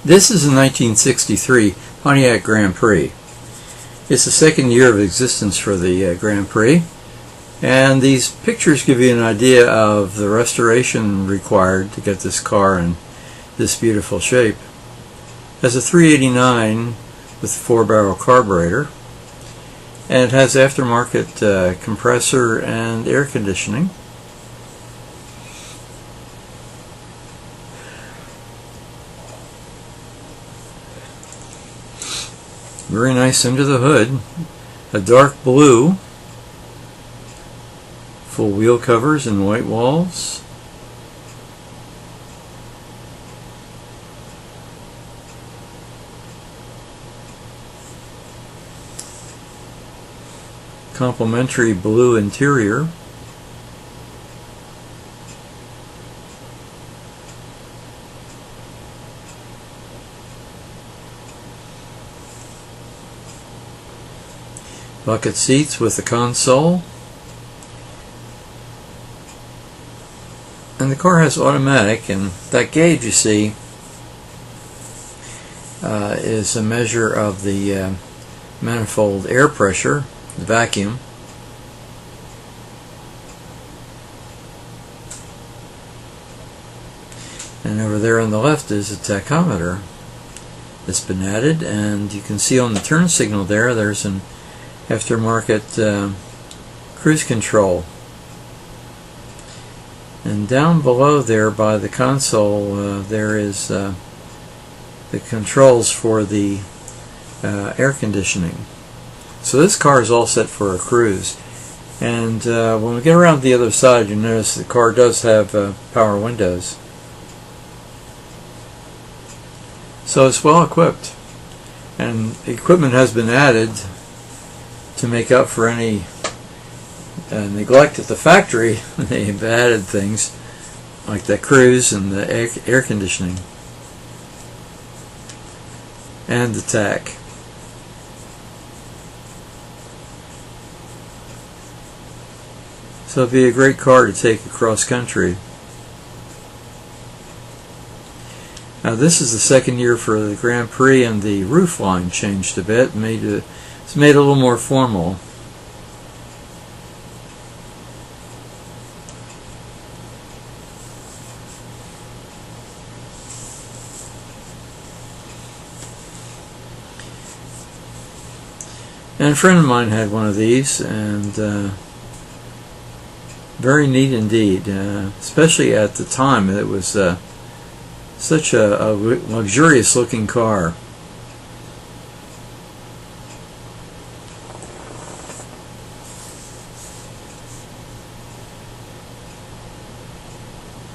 This is a 1963 Pontiac Grand Prix. It's the second year of existence for the Grand Prix, and these pictures give you an idea of the restoration required to get this car in this beautiful shape. It has a 389 with a 4-barrel carburetor, and it has aftermarket compressor and air conditioning. Very nice under the hood. A dark blue, full wheel covers and white walls. Complementary blue interior. Bucket seats with the console. And the car has automatic, and that gauge you see is a measure of the manifold air pressure, the vacuum. And over there on the left is a tachometer that's been added, and you can see on the turn signal there's an aftermarket cruise control. And down below there by the console there is the controls for the air conditioning. So this car is all set for a cruise. And when we get around the other side, you notice the car does have power windows. So it's well equipped, and equipment has been added to make up for any neglect at the factory. They've added things like the cruise and the air conditioning and the tach. So it'd be a great car to take across country. Now this is the second year for the Grand Prix, and the roof line changed a bit, it's made a little more formal. And a friend of mine had one of these, and very neat indeed, especially at the time. It was such a luxurious looking car.